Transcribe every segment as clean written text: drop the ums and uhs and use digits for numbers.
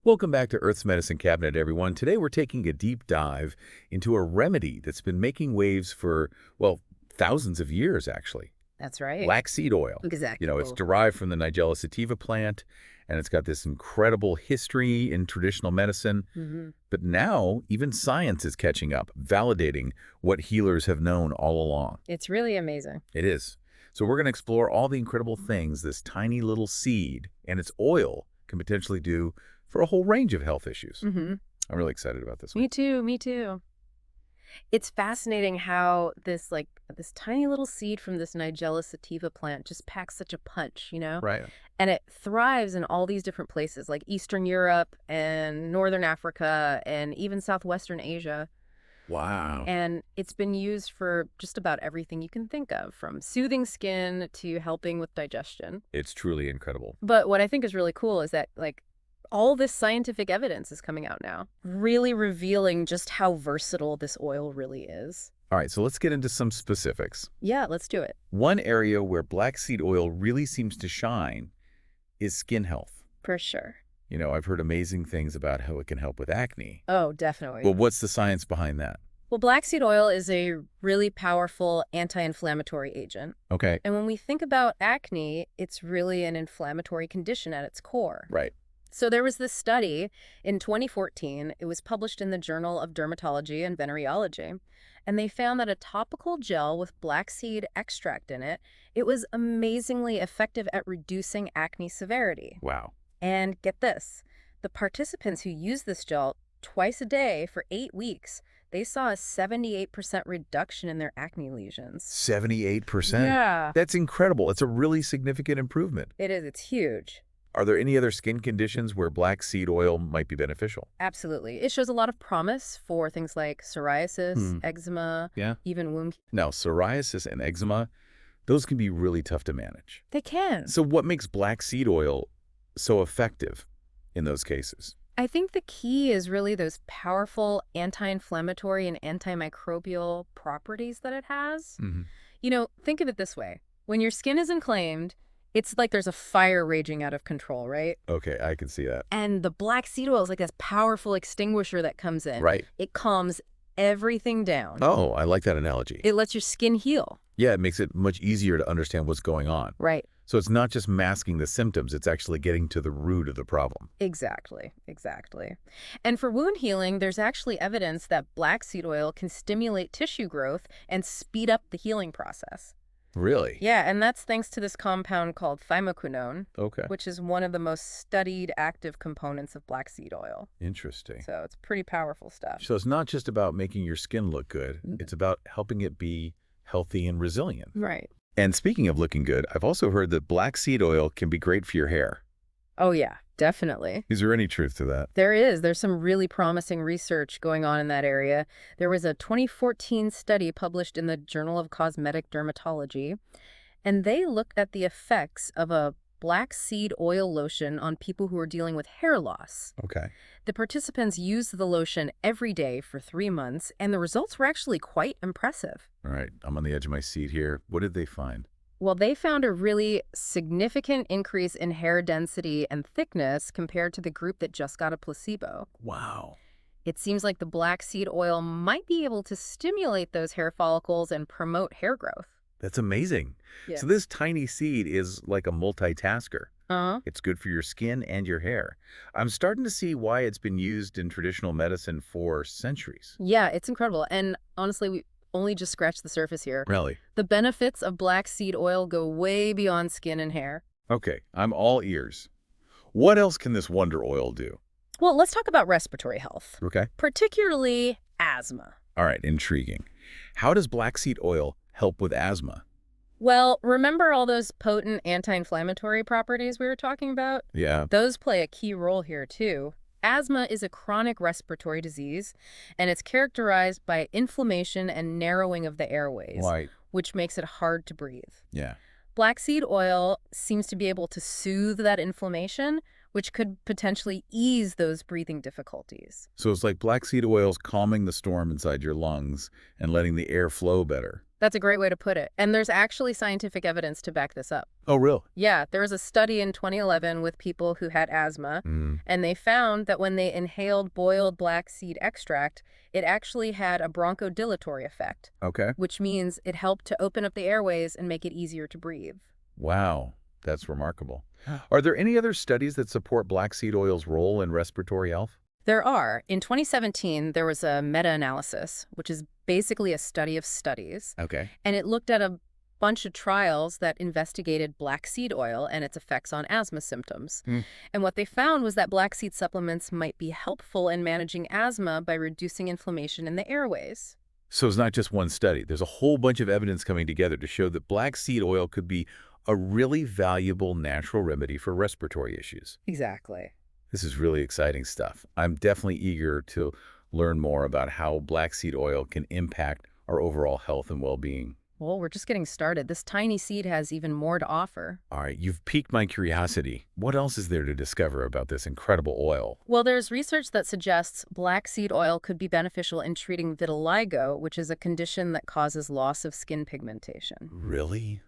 Welcome back to Earth's Medicine Cabinet, everyone. Today we're taking a deep dive into a remedy that's been making waves for, well, thousands of years, actually. That's right. Black seed oil. Exactly. It's derived from the Nigella Sativa plant, and it's got this incredible history in traditional medicine. But now, even science is catching up, validating what healers have known all along. It's really amazing. It is. So we're going to explore all the incredible things this tiny little seed and its oil can potentially do for a whole range of health issues. I'm really excited about this one. Me too, me too. It's fascinating how this tiny little seed from this Nigella Sativa plant just packs such a punch, Right. And it thrives in all these different places like Eastern Europe and Northern Africa and even Southwestern Asia. Wow. And it's been used for just about everything you can think of, from soothing skin to helping with digestion. It's truly incredible. But what I think is really cool is that, all this scientific evidence is coming out now, really revealing just how versatile this oil really is. All right, so let's get into some specifics. Yeah, let's do it. One area where black seed oil really seems to shine is skin health. For sure. I've heard amazing things about how it can help with acne. Oh, definitely. Well, what's the science behind that? Well, black seed oil is a really powerful anti-inflammatory agent. Okay. And when we think about acne, it's really an inflammatory condition at its core. Right. So there was this study in 2014. It was published in the Journal of Dermatology and Venereology. And they found that a topical gel with black seed extract in it, it was amazingly effective at reducing acne severity. Wow. And get this, the participants who used this gel twice a day for 8 weeks, they saw a 78% reduction in their acne lesions. 78%? Yeah. That's incredible. It's a really significant improvement. It is. It's huge. Are there any other skin conditions where black seed oil might be beneficial? Absolutely. It shows a lot of promise for things like psoriasis, eczema, even wound. Now, psoriasis and eczema, those can be really tough to manage. They can. So what makes black seed oil so effective in those cases? I think the key is really those powerful anti-inflammatory and antimicrobial properties that it has. Think of it this way. When your skin is inflamed, it's like there's a fire raging out of control, right? Okay, I can see that. And the black seed oil is like this powerful extinguisher that comes in. Right. It calms everything down. Oh, I like that analogy. It lets your skin heal. Yeah, it makes it much easier to understand what's going on. Right. So it's not just masking the symptoms, it's actually getting to the root of the problem. Exactly. And for wound healing, there's actually evidence that black seed oil can stimulate tissue growth and speed up the healing process. Really? Yeah, and that's thanks to this compound called thymoquinone, Okay. which is one of the most studied active components of black seed oil. Interesting. So it's pretty powerful stuff. So it's not just about making your skin look good, it's about helping it be healthy and resilient. Right. And speaking of looking good, I've also heard that black seed oil can be great for your hair. Oh, yeah, definitely. Is there any truth to that? There is. There's some really promising research going on in that area. There was a 2014 study published in the Journal of Cosmetic Dermatology, and they looked at the effects of a black seed oil lotion on people who are dealing with hair loss. Okay. The participants used the lotion every day for 3 months, and the results were actually quite impressive. All right, I'm on the edge of my seat here. What did they find? Well, they found a really significant increase in hair density and thickness compared to the group that just got a placebo. Wow. It seems like the black seed oil might be able to stimulate those hair follicles and promote hair growth. That's amazing. Yeah. So this tiny seed is like a multitasker. Uh-huh. It's good for your skin and your hair. I'm starting to see why it's been used in traditional medicine for centuries. Yeah, it's incredible. And honestly, we only just scratched the surface here. Really? The benefits of black seed oil go way beyond skin and hair. Okay, I'm all ears. What else can this wonder oil do? Well, let's talk about respiratory health, Okay. particularly asthma. All right, intriguing. How does black seed oil help with asthma? Well, remember all those potent anti-inflammatory properties we were talking about? Yeah. Those play a key role here, too. Asthma is a chronic respiratory disease, and it's characterized by inflammation and narrowing of the airways, Right. which makes it hard to breathe. Yeah. Black seed oil seems to be able to soothe that inflammation, which could potentially ease those breathing difficulties. So it's like black seed oil's calming the storm inside your lungs and letting the air flow better. That's a great way to put it. And there's actually scientific evidence to back this up. Oh, really? Yeah, there was a study in 2011 with people who had asthma, and they found that when they inhaled boiled black seed extract, it actually had a bronchodilatory effect, Okay. which means it helped to open up the airways and make it easier to breathe. Wow, that's remarkable. Are there any other studies that support black seed oil's role in respiratory health? There are. In 2017, there was a meta-analysis, which is basically a study of studies, Okay. and it looked at a bunch of trials that investigated black seed oil and its effects on asthma symptoms. And what they found was that black seed supplements might be helpful in managing asthma by reducing inflammation in the airways. So it's not just one study. There's a whole bunch of evidence coming together to show that black seed oil could be a really valuable natural remedy for respiratory issues. Exactly. This is really exciting stuff. I'm definitely eager to learn more about how black seed oil can impact our overall health and well-being. Well, we're just getting started. This tiny seed has even more to offer. All right, you've piqued my curiosity. What else is there to discover about this incredible oil? Well, there's research that suggests black seed oil could be beneficial in treating vitiligo, which is a condition that causes loss of skin pigmentation. Really?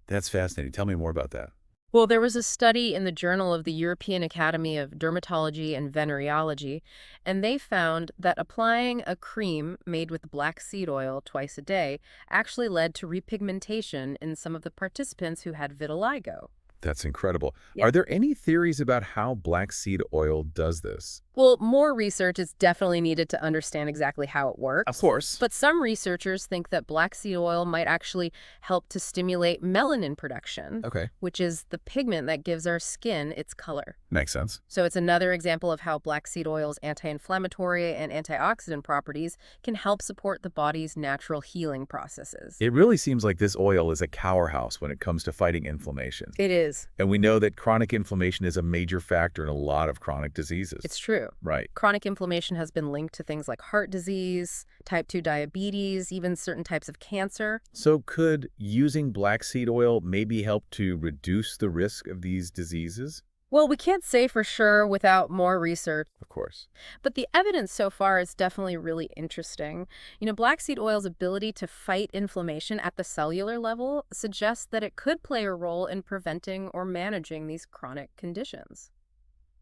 That's fascinating. Tell me more about that. Well, there was a study in the Journal of the European Academy of Dermatology and Venereology, and they found that applying a cream made with black seed oil twice a day actually led to repigmentation in some of the participants who had vitiligo. That's incredible. Yeah. Are there any theories about how black seed oil does this? Well, more research is definitely needed to understand exactly how it works. Of course. But some researchers think that black seed oil might actually help to stimulate melanin production, Okay. which is the pigment that gives our skin its color. Makes sense. So it's another example of how black seed oil's anti-inflammatory and antioxidant properties can help support the body's natural healing processes. It really seems like this oil is a powerhouse when it comes to fighting inflammation. It is. And we know that chronic inflammation is a major factor in a lot of chronic diseases. It's true. Right. Chronic inflammation has been linked to things like heart disease, type 2 diabetes, even certain types of cancer. So could using black seed oil maybe help to reduce the risk of these diseases? Well, we can't say for sure without more research, Of course. but the evidence so far is definitely really interesting. Black seed oil's ability to fight inflammation at the cellular level suggests that it could play a role in preventing or managing these chronic conditions.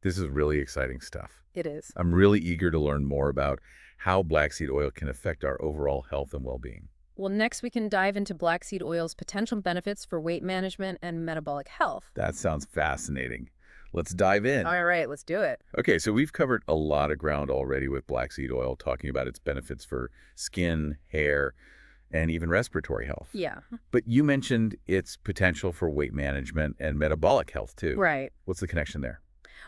This is really exciting stuff. It is. I'm really eager to learn more about how black seed oil can affect our overall health and well-being. Well, next we can dive into black seed oil's potential benefits for weight management and metabolic health. That sounds fascinating. Let's dive in. All right, let's do it. Okay, so we've covered a lot of ground already with black seed oil, talking about its benefits for skin, hair, and even respiratory health. Yeah. But you mentioned its potential for weight management and metabolic health, too. Right. What's the connection there?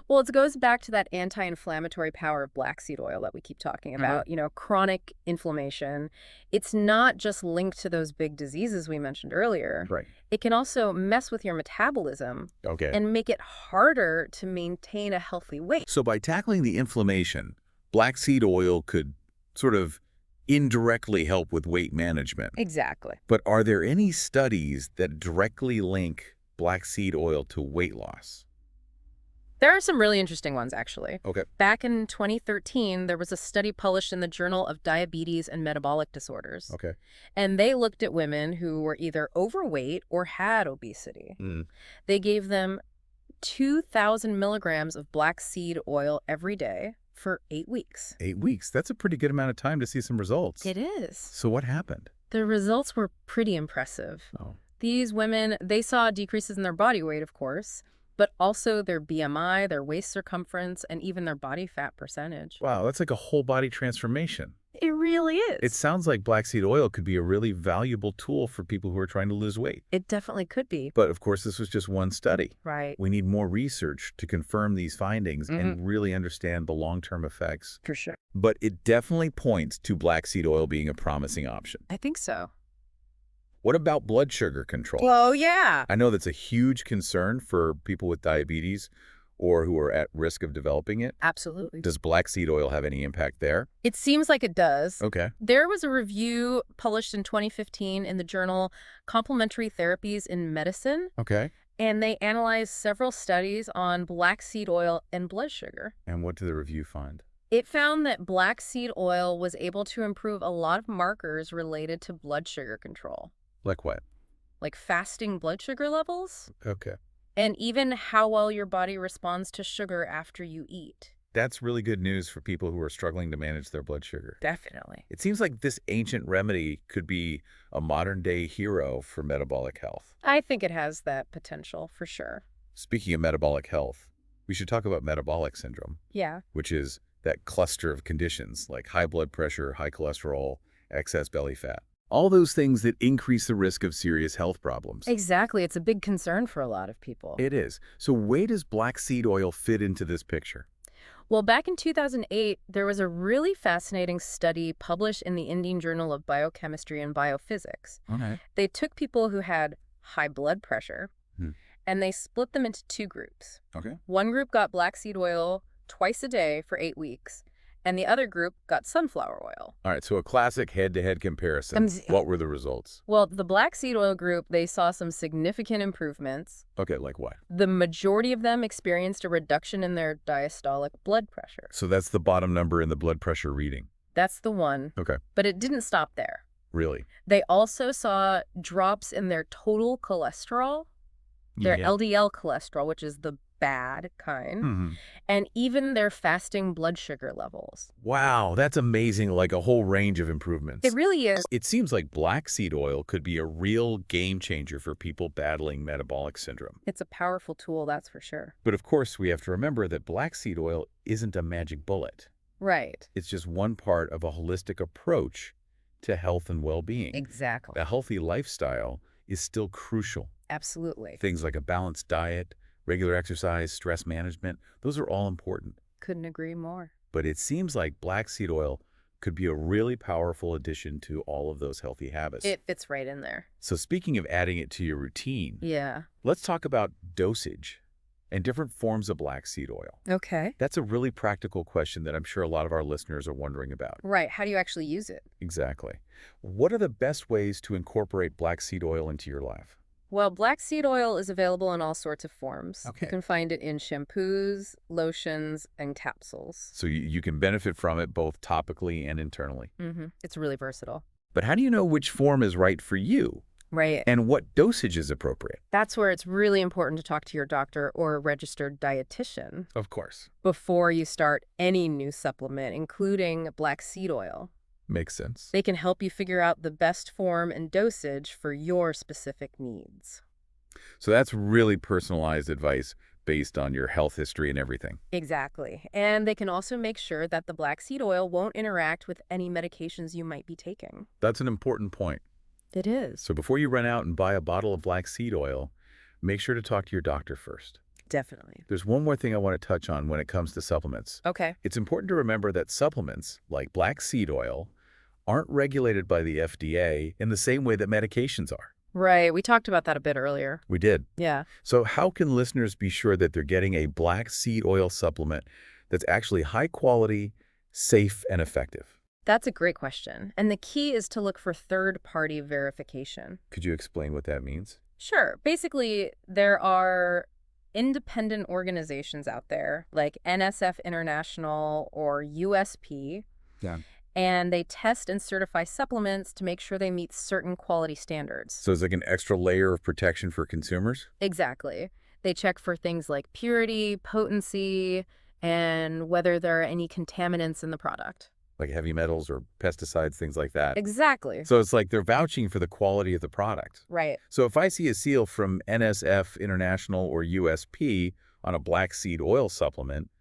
Well, it goes back to that anti-inflammatory power of black seed oil that we keep talking about, chronic inflammation. It's not just linked to those big diseases we mentioned earlier. Right. It can also mess with your metabolism Okay. and make it harder to maintain a healthy weight. So by tackling the inflammation, black seed oil could sort of indirectly help with weight management. Exactly. But are there any studies that directly link black seed oil to weight loss? There are some really interesting ones, actually. Okay. Back in 2013, there was a study published in the Journal of Diabetes and Metabolic Disorders. Okay. And they looked at women who were either overweight or had obesity. They gave them 2,000 milligrams of black seed oil every day for 8 weeks. 8 weeks. That's a pretty good amount of time to see some results. It is. So what happened? The results were pretty impressive. Oh. These women, they saw decreases in their body weight, of course, but also their BMI, their waist circumference, and even their body fat percentage. Wow, that's like a whole body transformation. It really is. It sounds like black seed oil could be a really valuable tool for people who are trying to lose weight. It definitely could be. But of course, this was just one study. Right. We need more research to confirm these findings and really understand the long-term effects. For sure. But it definitely points to black seed oil being a promising option. I think so. What about blood sugar control? Oh, yeah. I know that's a huge concern for people with diabetes or who are at risk of developing it. Absolutely. Does black seed oil have any impact there? It seems like it does. Okay. There was a review published in 2015 in the journal Complementary Therapies in Medicine, Okay. and they analyzed several studies on black seed oil and blood sugar. And what did the review find? It found that black seed oil was able to improve a lot of markers related to blood sugar control, Like what? like fasting blood sugar levels, Okay. and even how well your body responds to sugar after you eat. That's really good news for people who are struggling to manage their blood sugar. Definitely. It seems like this ancient remedy could be a modern-day hero for metabolic health. I think it has that potential for sure. Speaking of metabolic health, we should talk about metabolic syndrome, Yeah. which is that cluster of conditions like high blood pressure, high cholesterol, excess belly fat. All those things that increase the risk of serious health problems. Exactly. It's a big concern for a lot of people. It is. So where does black seed oil fit into this picture? Well, back in 2008, there was a really fascinating study published in the Indian Journal of Biochemistry and Biophysics. Okay. They took people who had high blood pressure and they split them into two groups. Okay. One group got black seed oil twice a day for 8 weeks, and the other group got sunflower oil. All right, so a classic head-to-head comparison. What were the results? Well, the black seed oil group, they saw some significant improvements. Okay, like what? The majority of them experienced a reduction in their diastolic blood pressure. So that's the bottom number in the blood pressure reading. That's the one. Okay. But it didn't stop there. Really? They also saw drops in their total cholesterol, their LDL cholesterol, which is the bad kind, and even their fasting blood sugar levels. Wow, that's amazing, like a whole range of improvements. It really is. It seems like black seed oil could be a real game changer for people battling metabolic syndrome. It's a powerful tool, that's for sure. But of course, we have to remember that black seed oil isn't a magic bullet. Right. It's just one part of a holistic approach to health and well-being. Exactly. A healthy lifestyle is still crucial. Absolutely. Things like a balanced diet, regular exercise, stress management, those are all important. Couldn't agree more. But it seems like black seed oil could be a really powerful addition to all of those healthy habits. It fits right in there. So speaking of adding it to your routine, Yeah. let's talk about dosage and different forms of black seed oil. Okay. That's a really practical question that I'm sure a lot of our listeners are wondering about. Right. How do you actually use it? Exactly. What are the best ways to incorporate black seed oil into your life? Well, black seed oil is available in all sorts of forms. Okay. You can find it in shampoos, lotions, and capsules. So you can benefit from it both topically and internally. It's really versatile. But how do you know which form is right for you? Right. And what dosage is appropriate? That's where it's really important to talk to your doctor or a registered dietitian Of course. before you start any new supplement, including black seed oil. Makes sense. They can help you figure out the best form and dosage for your specific needs. So that's really personalized advice based on your health history and everything. Exactly. And they can also make sure that the black seed oil won't interact with any medications you might be taking. That's an important point. It is. So before you run out and buy a bottle of black seed oil, make sure to talk to your doctor first. Definitely. There's one more thing I want to touch on when it comes to supplements. Okay. It's important to remember that supplements, like black seed oil, aren't regulated by the FDA in the same way that medications are. Right. We talked about that a bit earlier. We did. Yeah. So how can listeners be sure that they're getting a black seed oil supplement that's actually high quality, safe, and effective? That's a great question. And the key is to look for third-party verification. Could you explain what that means? Sure. Basically, there are independent organizations out there like NSF International or USP. Yeah. And they test and certify supplements to make sure they meet certain quality standards. So it's like an extra layer of protection for consumers? Exactly. They check for things like purity, potency, and whether there are any contaminants in the product. Like heavy metals or pesticides, things like that. Exactly. So it's like they're vouching for the quality of the product. Right. So if I see a seal from NSF International or USP on a black seed oil supplement,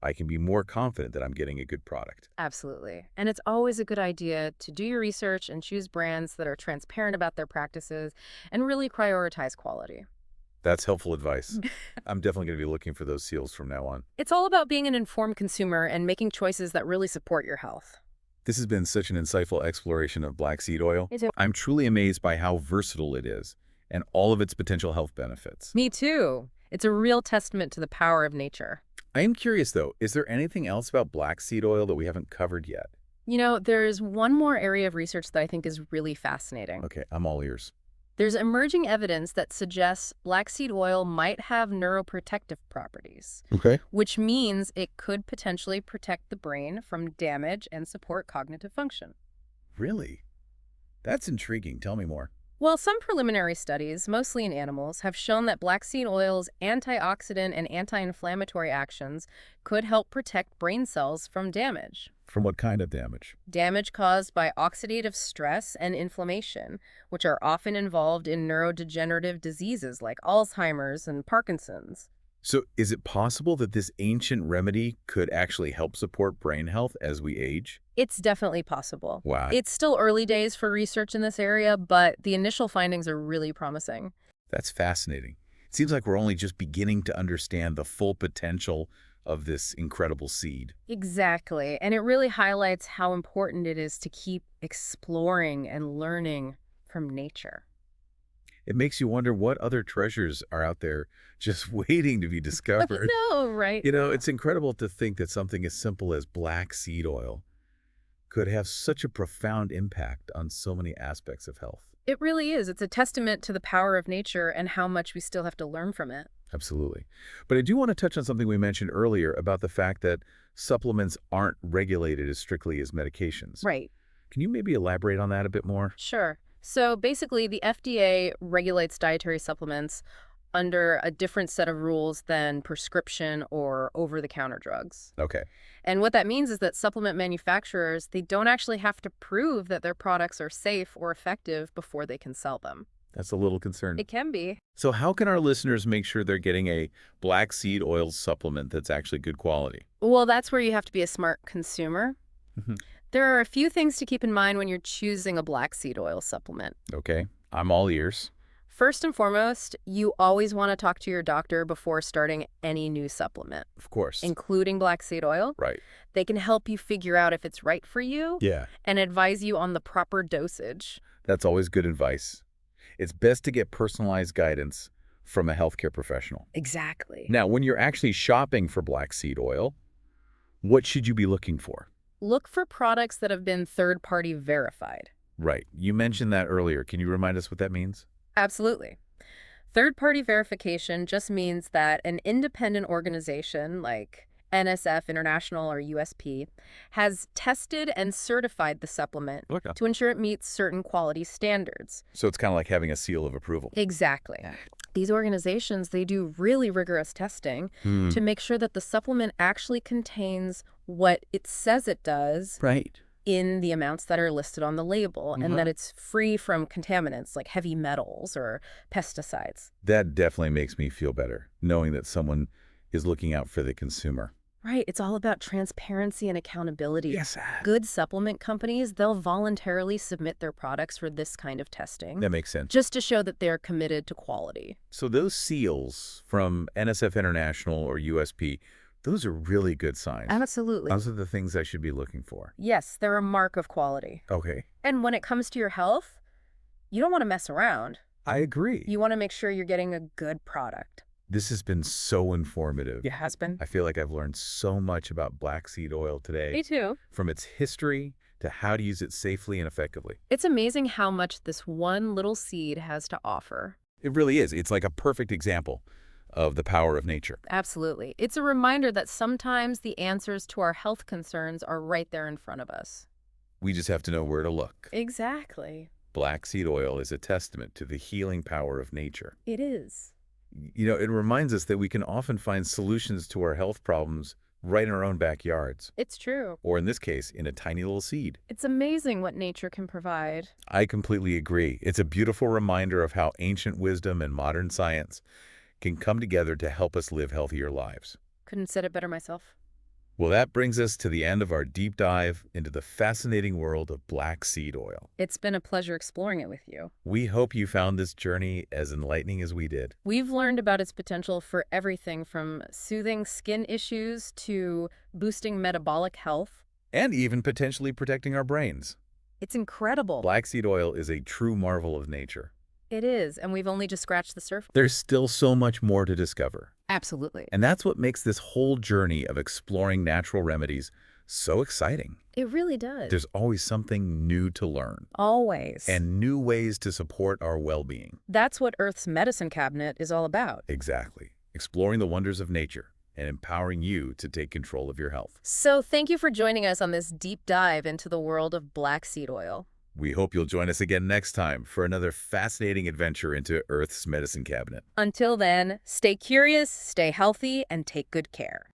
I can be more confident that I'm getting a good product. Absolutely. And it's always a good idea to do your research and choose brands that are transparent about their practices and really prioritize quality. That's helpful advice. I'm definitely going to be looking for those seals from now on. It's all about being an informed consumer and making choices that really support your health. This has been such an insightful exploration of black seed oil. Me too. I'm truly amazed by how versatile it is and all of its potential health benefits. Me too. It's a real testament to the power of nature. I am curious, though, is there anything else about black seed oil that we haven't covered yet? You know, there's one more area of research that I think is really fascinating. Okay, I'm all ears. There's emerging evidence that suggests black seed oil might have neuroprotective properties, Okay. which means it could potentially protect the brain from damage and support cognitive function. Really? That's intriguing. Tell me more. Well, some preliminary studies, mostly in animals, have shown that black seed oil's antioxidant and anti-inflammatory actions could help protect brain cells from damage. From what kind of damage? Damage caused by oxidative stress and inflammation, which are often involved in neurodegenerative diseases like Alzheimer's and Parkinson's. So is it possible that this ancient remedy could actually help support brain health as we age? It's definitely possible. Wow. It's still early days for research in this area, but the initial findings are really promising. That's fascinating. It seems like we're only just beginning to understand the full potential of this incredible seed. Exactly. And it really highlights how important it is to keep exploring and learning from nature. It makes you wonder what other treasures are out there just waiting to be discovered. No, right? It's incredible to think that something as simple as black seed oil could have such a profound impact on so many aspects of health. It really is. It's a testament to the power of nature and how much we still have to learn from it. Absolutely. But I do want to touch on something we mentioned earlier about the fact that supplements aren't regulated as strictly as medications. Right. Can you maybe elaborate on that a bit more? Sure. So basically, the FDA regulates dietary supplements under a different set of rules than prescription or over-the-counter drugs. Okay. And what that means is that supplement manufacturers, they don't actually have to prove that their products are safe or effective before they can sell them. That's a little concerning. It can be. So how can our listeners make sure they're getting a black seed oil supplement that's actually good quality? Well, that's where you have to be a smart consumer. Mhm. There are a few things to keep in mind when you're choosing a black seed oil supplement. Okay. I'm all ears. First and foremost, you always want to talk to your doctor before starting any new supplement, Of course. including black seed oil. Right. They can help you figure out if it's right for you Yeah. and advise you on the proper dosage. That's always good advice. It's best to get personalized guidance from a healthcare professional. Exactly. Now, when you're actually shopping for black seed oil, what should you be looking for? Look for products that have been third-party verified. Right. You mentioned that earlier. Can you remind us what that means? Absolutely. Third-party verification just means that an independent organization like NSF International or USP has tested and certified the supplement Okay. to ensure it meets certain quality standards. So it's kind of like having a seal of approval. Exactly. Yeah. These organizations, they do really rigorous testing to make sure that the supplement actually contains what it says it does Right. in the amounts that are listed on the label, and that it's free from contaminants like heavy metals or pesticides. That definitely makes me feel better, knowing that someone is looking out for the consumer. Right. It's all about transparency and accountability. Yes. Good supplement companies, they'll voluntarily submit their products for this kind of testing, That makes sense. just to show that they're committed to quality. So those seals from NSF International or USP, those are really good signs. Absolutely. Those are the things I should be looking for. Yes, they're a mark of quality. Okay. And when it comes to your health, you don't want to mess around. I agree. You want to make sure you're getting a good product. This has been so informative. It has been. I feel like I've learned so much about black seed oil today, too. from its history to how to use it safely and effectively. It's amazing how much this one little seed has to offer. It really is. It's like a perfect example of the power of nature. Absolutely. It's a reminder that sometimes the answers to our health concerns are right there in front of us. We just have to know where to look. Exactly. Black seed oil is a testament to the healing power of nature. It is. It reminds us that we can often find solutions to our health problems right in our own backyards, It's true. or in this case, in a tiny little seed. It's amazing what nature can provide. I completely agree. It's a beautiful reminder of how ancient wisdom and modern science can come together to help us live healthier lives. Couldn't said it better myself. Well, that brings us to the end of our deep dive into the fascinating world of black seed oil. It's been a pleasure exploring it with you. We hope you found this journey as enlightening as we did. We've learned about its potential for everything from soothing skin issues to boosting metabolic health. And even potentially protecting our brains. It's incredible. Black seed oil is a true marvel of nature. It is, and we've only just scratched the surface. There's still so much more to discover. Absolutely. And that's what makes this whole journey of exploring natural remedies So exciting. It really does. There's always something new to learn Always. and new ways to support our well-being. That's what Earth's medicine cabinet is all about. Exactly. Exploring the wonders of nature and empowering you to take control of your health. So thank you for joining us on this deep dive into the world of black seed oil. We hope you'll join us again next time for another fascinating adventure into Earth's medicine cabinet. Until then, stay curious, stay healthy, and take good care.